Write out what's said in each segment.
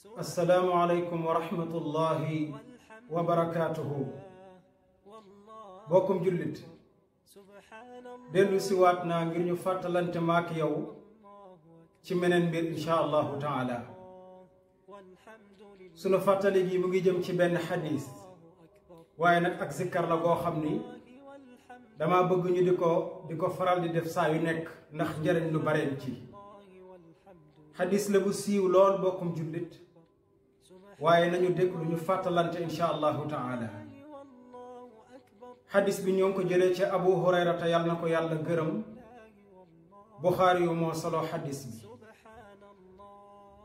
السلام عليكم ورحمة الله وبركاته بوكم جلد دلو سواتنا ngir ñu fatalante mak yow ci menen bir inshallah ta'ala sunu fatali gi mu ngi jëm ci ben hadith waye nak ak zikkar la go xamni dama bëgg ñu diko faral di def saa yu nek ndax njariñ lu bare ci hadith la bu siiw lool bokkum jullit waye nañu déglu ñu fatalante inshallah ta'ala hadith bi ñoo ko jëlé ci Abu Hurayra ta yàlla nako yàlla gërëm Bukhari yu mo solo hadith bi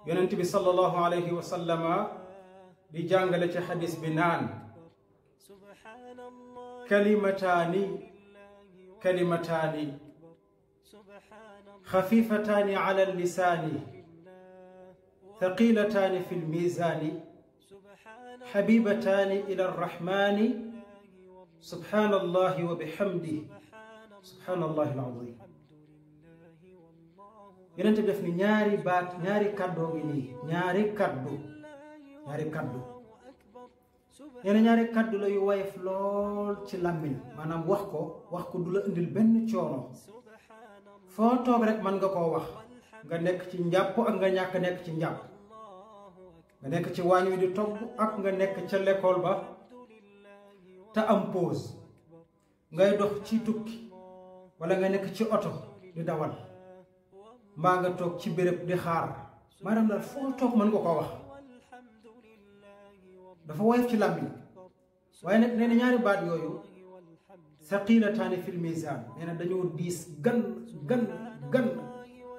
yonent bi sallallahu alayhi wa sallama di jàngale ci hadith bi naan kalimatani خفيفتان على اللسان ثقيلتان في الميزان حبيبتان إلى الرحمن سبحان الله وبحمده سبحان الله العظيم يننت def ni ñaari baat ñaari kaddo ngi ni ñaari kaddu ñene ñaari kaddu la yu wayef lool ci làmmiñ manam wax ko du la indil benn coono fo tok rek man nga ko wax nga nek ci njàpp ak nga ñak nek ci njàpp nga nek ci wañu di togg ak nga nek ci l'école ba ta am pause ngay dox ci tukki wala nga nek ci auto di dawal ma nga tok ci béréb di xaar maanaam la fo tok man nga ko wax dafa woyof ci làmmiñ waaye nag nee na ñaari baat yooyu thaqilataani fil mizan nee na dañoo diis gan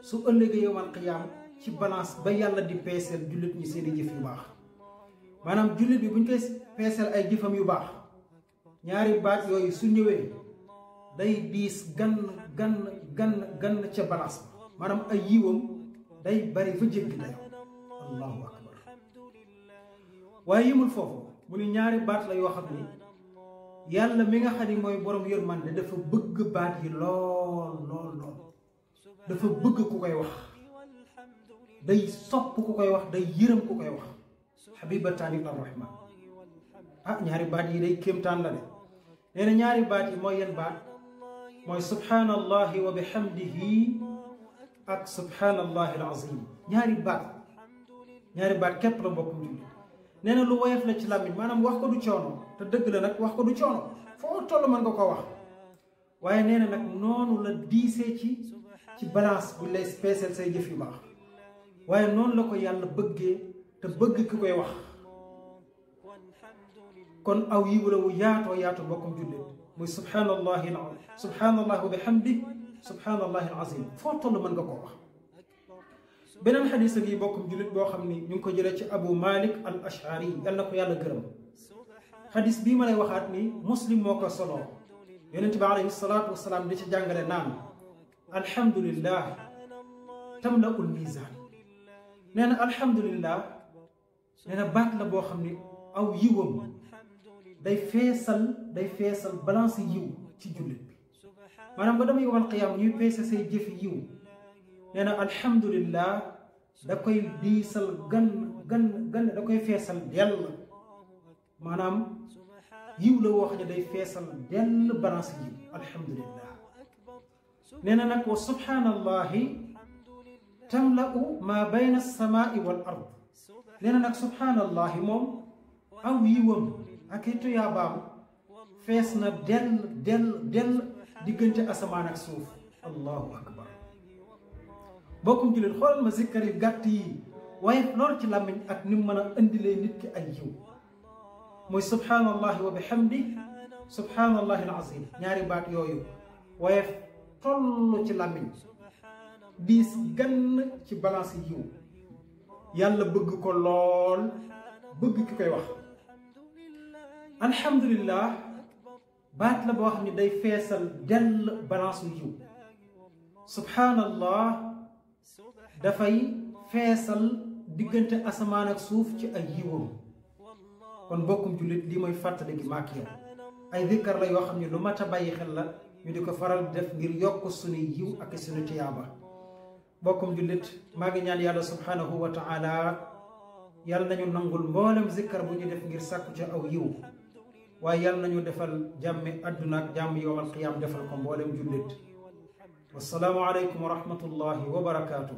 su ëllëgee yowmal qiyaam ci balance ba yàlla di peeseel jullit ñi seeni jëf yu baax maanaam jullit bi buñ koy peeseel ay jëfam yu baax ñaari baat yooyu su ñëwee day diis gan ca balance ba maanaam ay yiwam day bari fa jéggi dayo allahu akbar waaye yimul foofu mu ni ñaari baat la yoo xam ni yàlla mi nga xam ni mooy borom yërmande dafa bëgg baat yi lool dafa bëgg ku koy wax day sopp ku koy wax day yërëm ku koy wax habibataani ila rahman ñaari baat yi day kéemtaan la de nee na ñaari baat yi mooy yan baat mooy subhanallahi wa bihamdihi ak subhanallahi alazim ñaari baat képp la mbokkum julli nee na lu woyof la ci làmmiñ maanaam wax ko du coono te dëgg la nag wax ko du coono foo toll mën nga ko wax waaye nee na nag noonu la diisee ci balance bu lay spécial say jëf yu baax waaye noonu la ko yàlla bëggee te bëgg ki koy wax kon aw yiw la wu yaatoo bokkum jullit muy subhanallahi wa bihamdi subhanallahi alazim foo toll mën nga koo wax beneen xadis gi bokkum jullit boo xam ni ñu ngi ko jëlee ci Abu Malik al Ash'ari yal na ko yàlla gërëm xadis bii ma lay waxaat ni Muslim moo ko soloo yonent bi alayhi salaatu wasalaam di ci jàngale naan alhamdulillah tamla'ul mizan nee na alhamdulillah nee na baat la boo xam ni aw yiwam day feesal balance yiw ci jullit bi maanaam ba dama yowal qiyaam ñuy peese say jëfi yiw nee na alhamdulillah da koy diisal gan da koy feesal dell maanaam yiw la woo xam ne day feesal dell balance yiw alhamdulillah nee na nag wa subhanallahi tamla'u ma bayna as-samaa'i wal ard nee na nag subhanallahi moom aw yiwam ak i tuyaabaam fees na dell diggante asamaan ak suuf allahu akbar bokkum jullit xoolal ma zikkar yu gàtt yi waaye loolu ci làmmiñ ak ni mu mën a indilee nit ki ay yiw mooy subhanallahi wa bihamdi subhanallahi alazim ñaari baat yooyu waaye toll ci làmmiñ diis gann ci balance yiw yàlla bëgg ko lool bëgg ki koy wax alhamdulillah baat la boo xam ne day feesal dell balance yiw subhanallah dafay feesal diggante asamaan ak suuf ci ay yiwam kon bokkum jullit lii mooy fàttali gi maak yow ay zikkar la yoo xam ne lu mat a bàyyi xel la ñu di ko faral def ngir yokk suñu yiw ak suñu tiyaaba bokkum jullit maa ngi ñaan yàlla subhanahu wa ta'ala yàlla nañu nangul mboolem zikkar bu ñu def ngir sàkku ca aw yiw waaye yàlla nañu defal jàmmi àdduna ak jàmm yowmal qiyaam defal ko mboolem jullit wassalaamu aleykum wa rahmatullahi wa barakaatuh